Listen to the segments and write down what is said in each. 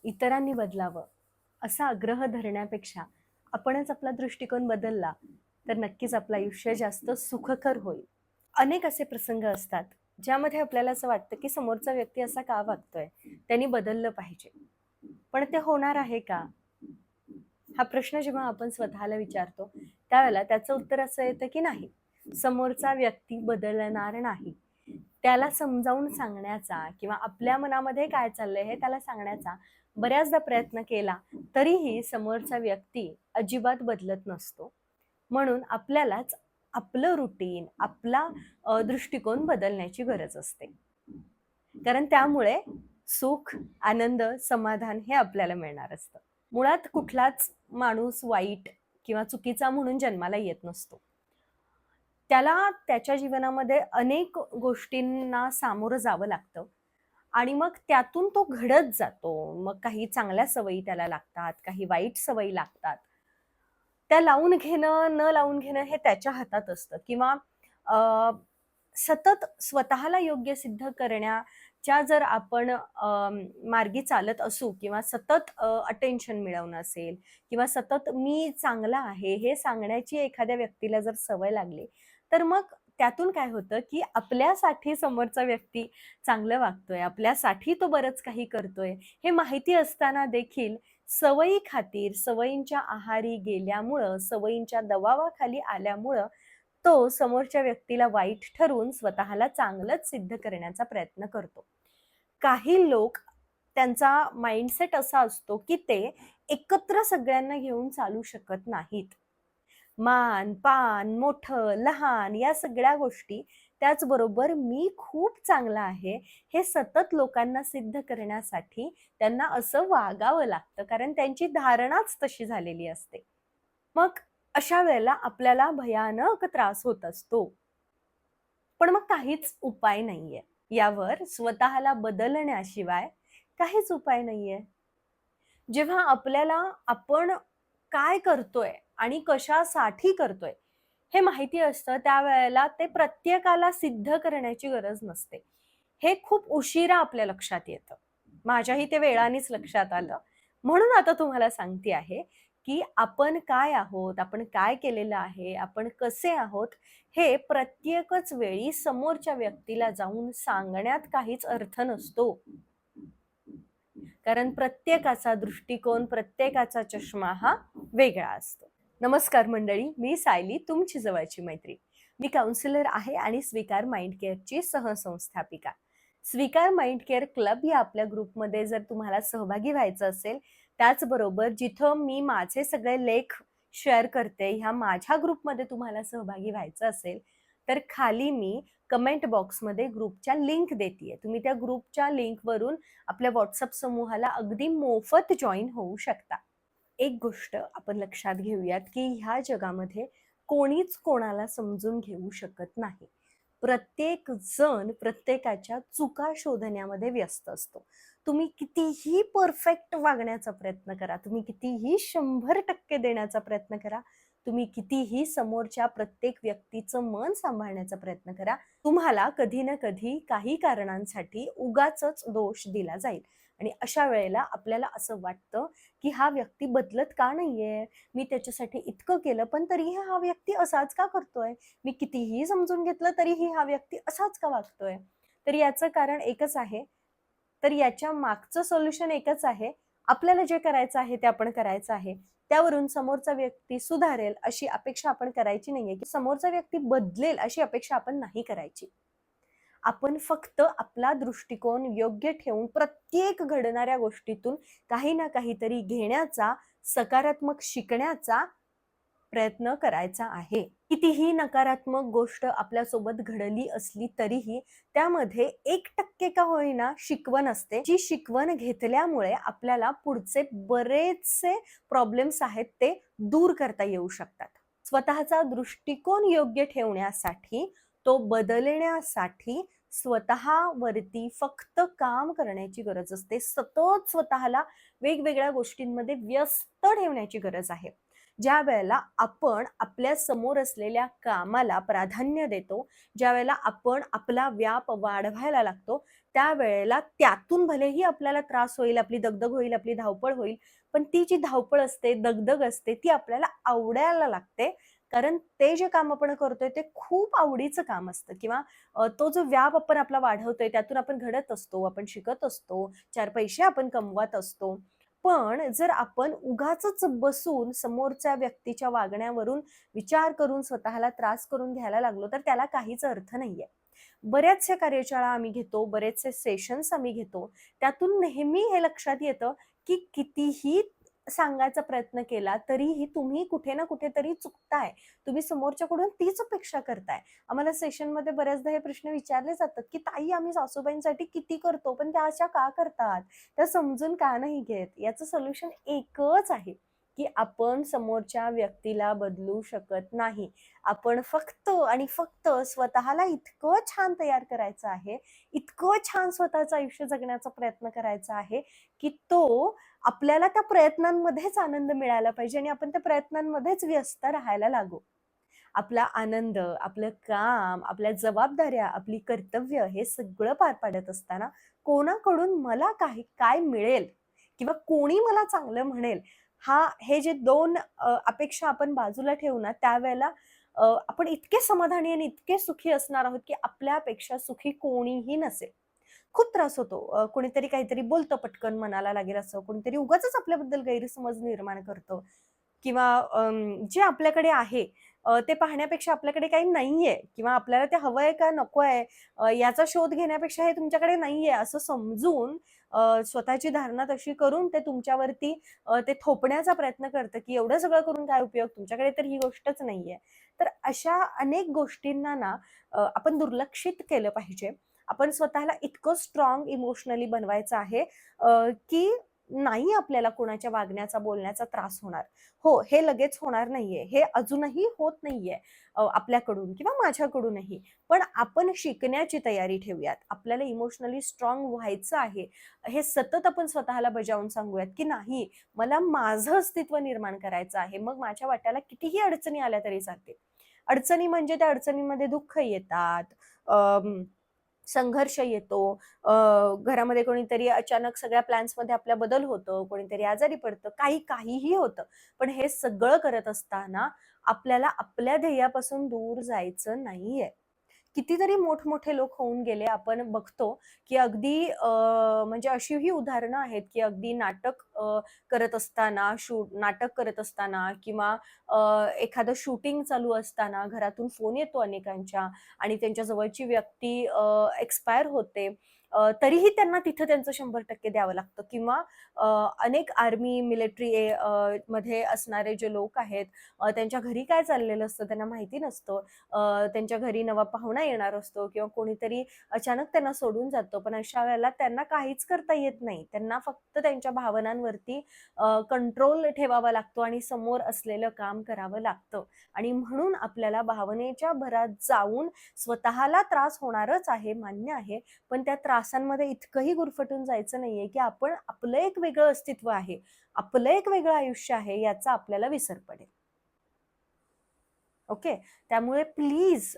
इतरांनी बदलावं असा आग्रह धरण्यापेक्षा आपणच आपला दृष्टिकोन बदलला तर नक्कीच आपलं आयुष्य जास्त सुखकर होईल. अनेक असे प्रसंग असतात ज्यामध्ये आपल्याला असं वाटतं की समोरचा व्यक्ती असा का वागतोय, त्यांनी बदललं पाहिजे. पण ते होणार आहे का? हा प्रश्न जेव्हा आपण स्वतःला विचारतो त्यावेळेला त्याचं उत्तर असं येतं की नाही, समोरचा व्यक्ती बदलणार नाही. त्याला समजावून सांगण्याचा किंवा आपल्या मनामध्ये काय चाललंय हे त्याला सांगण्याचा बऱ्याचदा प्रयत्न केला तरीही समोरचा व्यक्ती अजिबात बदलत नसतो. म्हणून आपल्यालाच आपलं रुटीन, आपला दृष्टिकोन बदलण्याची गरज असते. कारण त्यामुळे सुख, आनंद, समाधान हे आपल्याला मिळणार असतं. मुळात कुठलाच माणूस वाईट किंवा चुकीचा म्हणून जन्माला येत नसतो. त्याला त्याच्या जीवनामध्ये अनेक गोष्टींना सामोरं जावं लागतं आणि मग त्यातून तो घडत जातो. मग काही चांगल्या सवयी त्याला लागतात, काही वाईट सवयी लागतात. त्या लावून घेणं, न लावून घेणं हे त्याच्या हातात असतं किंवा अ, सतत स्वतःला योग्य सिद्ध करण्याच्या जर आपण मार्गी चालत असू किंवा सतत अटेन्शन मिळवणं असेल किंवा सतत मी चांगला आहे हे सांगण्याची एखाद्या व्यक्तीला जर सवय लागली, तर मग त्यातून काय होतं, की आपल्यासाठी समोरचा व्यक्ती चांगलं वागतोय, आपल्यासाठी तो बरंच काही करतोय, हे माहिती असताना देखील सवयी खातीर, सवयींच्या आहारी गेल्यामुळं, सवयींच्या दबावाखाली आल्यामुळं तो समोरच्या व्यक्तीला वाईट ठरवून स्वतःला चांगलंच सिद्ध करण्याचा प्रयत्न करतो. काही लोक त्यांचा माइंडसेट असा असतो, की ते एकत्र सगळ्यांना घेऊन चालू शकत नाहीत. मान, पान, मोठं, लहान या सगळ्या गोष्टी, त्याचबरोबर मी खूप चांगला आहे, हे सतत लोकांना सिद्ध करण्यासाठी त्यांना असं वागावं लागतं. कारण त्यांची धारणाच तशी झालेली असते. मग अशा वेळेला आपल्याला भयानक त्रास होत असतो. पण मग काहीच उपाय नाहीये. यावर स्वतःला बदलण्याशिवाय काहीच उपाय नाहीये. जेव्हा आपल्याला आपण काय करतोय आणि कशासाठी करतोय हे माहिती असतं, त्यावेळेला ते प्रत्येकाला सिद्ध करण्याची गरज नसते. हे खूप उशिरा आपल्या लक्षात येतं. माझ्याही ते वेळानेच लक्षात आलं. म्हणून आता तुम्हाला सांगते आहे, की आपण काय आहोत, आपण काय केलेलं आहे, आपण कसे आहोत, हे प्रत्येकच वेळी समोरच्या व्यक्तीला जाऊन सांगण्यात काहीच अर्थ नसतो. कारण प्रत्येकाचा दृष्टिकोन, प्रत्येकाचा चष्मा हा वेगळा असतो. नमस्कार मंडळी, मी सायली, तुमची जवळची मैत्रीण. मी काउन्सिलर आहे आणि स्वीकार माइंड केअरची सहसंस्थापिका. स्वीकार माइंड केअर क्लब या आपल्या ग्रुपमध्ये जर तुम्हाला सहभागी व्हायचं असेल, त्याचबरोबर जिथं मी माझे सगळे लेख शेअर करते, ह्या माझ्या ग्रुपमध्ये तुम्हाला सहभागी व्हायचं असेल, तर खाली मी कमेंट बॉक्समध्ये ग्रुपच्या लिंक देतीये. तुम्ही त्या ग्रुपच्या लिंकवरून आपल्या WhatsApp समूहाला अगदी मोफत जॉइन होऊ शकता. एक गोष्ट आपण लक्षात घेऊयात, की ह्या जगामध्ये कोणीच कोणाला समजून घेऊ शकत नाही. प्रत्येक जण प्रत्येकाच्या चुका शोधण्यामध्ये व्यस्त असतो. तुम्ही कितीही परफेक्ट वागण्याचा प्रयत्न करा, तुम्ही कितीही 100% देण्याचा प्रयत्न करा, तुम्ही कितीही समोरच्या प्रत्येक व्यक्तीचं मन सांभाळण्याचा प्रयत्न करा, तुम्हाला कधी ना कधी काही कारणांसाठी उगाचच दोष दिला जाईल. आणि अशा वेळेला आपल्याला असं वाटतं, की हा व्यक्ती बदलत का नाहीये? मी त्याच्यासाठी इतकं केलं, पण तरीही हा व्यक्ती असाच का करतोय? मी कितीही समजून घेतलं तरीही हा व्यक्ती असाच का वागतोय? तर याचं कारण एकच आहे. तर याच्या मागचं सोल्युशन एकच आहे. आपल्याला जे करायचं आहे ते आपण करायचं आहे. त्यावरून समोरचा व्यक्ती सुधारेल अशी अपेक्षा आपण करायची नाहीये, की समोरचा व्यक्ती बदलेल अशी अपेक्षा आपण नाही करायची. आपण फक्त आपला दृष्टिकोन योग्य ठेवून प्रत्येक घडणाऱ्या गोष्टीतून काही ना काहीतरी घेण्याचा, सकारात्मक शिकण्याचा प्रयत्न करायचा आहे. कितीही नकारात्मक गोष्ट आपल्यासोबत घडली असली तरीही त्यामध्ये 1% का होईना शिकवण असते. जी शिकवण घेतल्यामुळे आपल्याला पुढचे बरेचसे प्रॉब्लेम्स आहेत ते दूर करता येऊ शकतात. स्वतःचा दृष्टिकोन योग्य ठेवण्यासाठी, तो बदलण्यासाठी स्वतःवरती फक्त काम करण्याची गरज असते. सतत स्वतःला वेगवेगळ्या गोष्टींमध्ये व्यस्त ठेवण्याची गरज आहे. ज्या वेळेला आपण आपल्या समोर असलेल्या कामाला प्राधान्य देतो, ज्यावेळेला आपण आपला व्याप वाढवायला लागतो, त्यावेळेला त्यातून भलेही आपल्याला त्रास होईल, आपली दगदग होईल, आपली धावपळ होईल, पण ती जी धावपळ असते, दगदग असते, ती आपल्याला आवडायला लागते. कारण ते जे काम आपण करतोय ते खूप आवडीचं काम असतं किंवा तो जो व्याप आपण आपला वाढवतोय, त्यातून आपण घडत असतो, आपण शिकत असतो, 4 पैसे आपण कमवत असतो. पण जर आपण उगाचच बसून समोरच्या व्यक्तीच्या वागण्यावरून विचार करून स्वतःला त्रास करून घ्यायला लागलो, तर त्याला काहीच अर्थ नाहीये. बऱ्याचशा कार्यशाळा आम्ही घेतो, बरेचसे सेशन्स आम्ही घेतो. त्यातून नेहमी हे लक्षात येतं, की कितीही सांगायचा प्रयत्न केला, तरीही तुम्ही कुठे ना कुठेतरी चुकताय. तुम्ही समोरच्याकडून तीच अपेक्षा करताय. आम्हाला सेशनमध्ये बऱ्याचदा हे प्रश्न विचारले जातात, की "ताई, आम्ही सासूबाईंसाठी किती करतो, पण त्या अशा का करतात? त्या समजून का नाही घेत?" याचं सोल्युशन एकच आहे, की आपण समोरच्या व्यक्तीला बदलू शकत नाही. आपण फक्त आणि फक्त स्वतःला इतकं छान तयार करायचं आहे, इतकं छान स्वतःचं आयुष्य जगण्याचा प्रयत्न करायचा आहे, की तो आपल्याला त्या प्रयत्नांमध्येच आनंद मिळायला पाहिजे आणि आपण त्या प्रयत्नांमध्येच व्यस्त राहायला लागू. आपला आनंद, आपलं काम, आपल्या जबाबदाऱ्या, आपली कर्तव्य हे सगळं पार पाडत असताना कोणाकडून मला काय मिळेल किंवा कोणी मला चांगलं म्हणेल, हे जे 2 अपेक्षा आपण बाजूला ठेवू ना, त्यावेळेला आपण इतके समाधानी आणि इतके सुखी असणार आहोत, की आपल्यापेक्षा सुखी कोणीही नसेल. खूप त्रास होतो. कोणीतरी काहीतरी बोलतं पटकन मनाला लागेल असं, कोणीतरी उगाचच आपल्याबद्दल गैरसमज निर्माण करतं किंवा जे आपल्याकडे आहे ते पाहण्यापेक्षा आपल्याकडे काही नाहीये किंवा आपल्याला ते हवंय का नकोय याचा शोध घेण्यापेक्षा हे तुमच्याकडे नाहीये असं समजून स्वतःची धारणा तशी करून ते तुमच्यावरती ते थोपण्याचा प्रयत्न करतं, की एवढं सगळं करून काय उपयोग? तुमच्याकडे तर ही गोष्टच नाहीये. तर अशा अनेक गोष्टींना ना आपण दुर्लक्षित केलं पाहिजे. आपण स्वतःला इतकं स्ट्राँग इमोशनली बनवायचं आहे की नाही आपल्याला कोणाच्या वागण्याचा, बोलण्याचा त्रास होणार. हो, हे लगेच होणार नाहीये. हे अजूनही होत नाहीये आपल्याकडून किंवा माझ्याकडूनही. पण आपण शिकण्याची तयारी ठेवूयात. आपल्याला इमोशनली स्ट्राँग व्हायचं आहे. हे सतत आपण स्वतःला बजावून सांगूयात, की नाही मला माझं अस्तित्व निर्माण करायचं आहे. मग माझ्या वाट्याला कितीही अडचणी आल्या तरी चालतील. अडचणी म्हणजे त्या अडचणींमध्ये दुःख येतात. संघर्ष येतो. घरामध्ये कोणीतरी अचानक सगळ्या प्लॅन्समध्ये आपल्या बदल होतो, कोणीतरी आजारी पडतं, काहीही होतं. पण हे सगळं करत असताना आपल्याला आपल्या ध्येयापासून दूर जायचं नाहीये. कितीतरी मोठमोठे लोक होऊन गेले. आपण बघतो, की अगदी म्हणजे अशीही उदाहरणं आहेत, की अगदी नाटक करत असताना किंवा एखादं शूटिंग चालू असताना घरातून फोन येतो अनेकांच्या आणि त्यांच्या जवळची व्यक्ती एक्सपायर होते. तरीही त्यांना तिथं त्यांचं 100% द्यावं लागतं किंवा अ, अनेक आर्मी, मिलिटरी मध्ये असणारे जे लोक आहेत, त्यांच्या घरी काय चाललेलं असतं त्यांना माहिती नसतं. त्यांच्या घरी नवा पाहुणा येणार असतो किंवा कोणीतरी अचानक त्यांना सोडून जातं. पण अशा वेळेला त्यांना काहीच करता येत नाही. त्यांना फक्त त्यांच्या भावनांवरती कंट्रोल ठेवावा लागतो आणि समोर असलेलं काम करावं लागतं. आणि म्हणून आपल्याला भावनेच्या भरात जाऊन स्वतःला त्रास होणारच आहे, मान्य आहे. पण त्या त्रासांमध्ये इतकंही गुरफटून जायचं नाहीये, की आपण आपलं एक वेगळं अस्तित्व आहे, आपलं एक वेगळं आयुष्य आहे याचा आपल्याला विसर पडेल. ओके. त्यामुळे प्लीज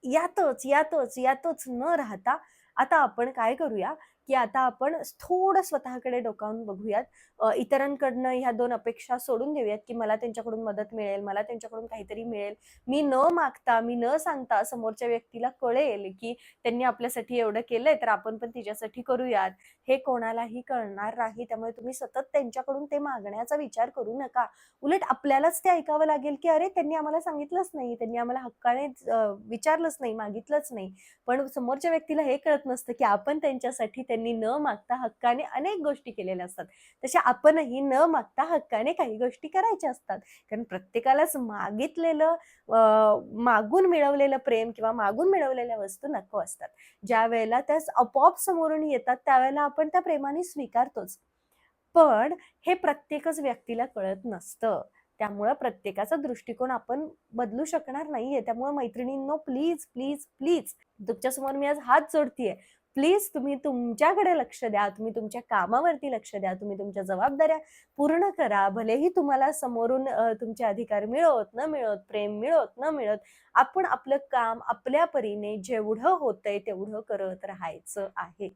यातच न राहता आता आपण काय करूया, की आता आपण थोडं स्वतःकडे डोकावून बघूयात. इतरांकडनं ह्या 2 अपेक्षा सोडून देऊयात, की मला त्यांच्याकडून मदत मिळेल, मला त्यांच्याकडून काहीतरी मिळेल. मी न मागता, मी न सांगता समोरच्या व्यक्तीला कळेल, की त्यांनी आपल्यासाठी एवढं केलंय, तर आपण पण तिच्यासाठी करूयात. हे कोणालाही कळणार नाही. त्यामुळे तुम्ही सतत त्यांच्याकडून ते मागण्याचा विचार करू नका. उलट आपल्यालाच ते ऐकावं लागेल, की "अरे, त्यांनी आम्हाला सांगितलंच नाही, त्यांनी आम्हाला हक्काने विचारलंच नाही, मागितलंच नाही." पण समोरच्या व्यक्तीला हे कळत नसतं, की आपण त्यांच्यासाठी त्यांनी न मागता हक्काने अनेक गोष्टी केलेल्या असतात. तशा आपणही न मागता हक्काने काही गोष्टी करायच्या असतात. कारण प्रत्येकालाच मागून मिळवलेलं प्रेम किंवा मागून मिळवलेल्या वस्तू नको असतात. ज्यावेळेला त्या आपोआप समोरून येतात, त्यावेळेला आपण त्या प्रेमाने स्वीकारतोच. पण हे प्रत्येकच व्यक्तीला कळत नसतं. त्यामुळं प्रत्येकाचा दृष्टिकोन आपण बदलू शकणार नाहीये. त्यामुळे मैत्रिणींनो प्लीज, प्लीज, प्लीज तुमच्यासमोर मी आज हात जोडतीये. प्लीज तुम्ही तुमच्याकडे लक्ष द्या, तुम्ही तुमच्या कामावरती लक्ष द्या, तुम्ही तुमच्या जबाबदाऱ्या पूर्ण करा. भलेही तुम्हाला समोरून तुमचे अधिकार मिळोत, न मिळोत, प्रेम मिळोत, न मिळोत, आपण आपलं काम आपल्या परीने जेवढं होतंय तेवढं करत राहायचं आहे.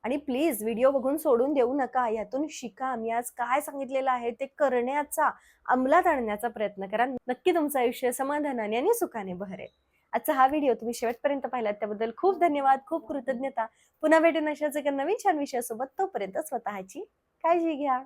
आणि प्लीज व्हिडिओ बघून सोडून देऊ नका. यातून शिका. मी आज काय सांगितलेलं आहे ते करण्याचा, अंमलात आणण्याचा प्रयत्न करा. नक्की तुमचं आयुष्य समाधानाने आणि सुखाने बहरेल. आजचा हा व्हिडिओ तुम्ही शेवटपर्यंत पाहिलात त्याबद्दल खूप धन्यवाद, खूप कृतज्ञता. पुन्हा भेटून अशाच एका नवीन छान विषयासोबत. तोपर्यंत स्वतःची काळजी घ्या.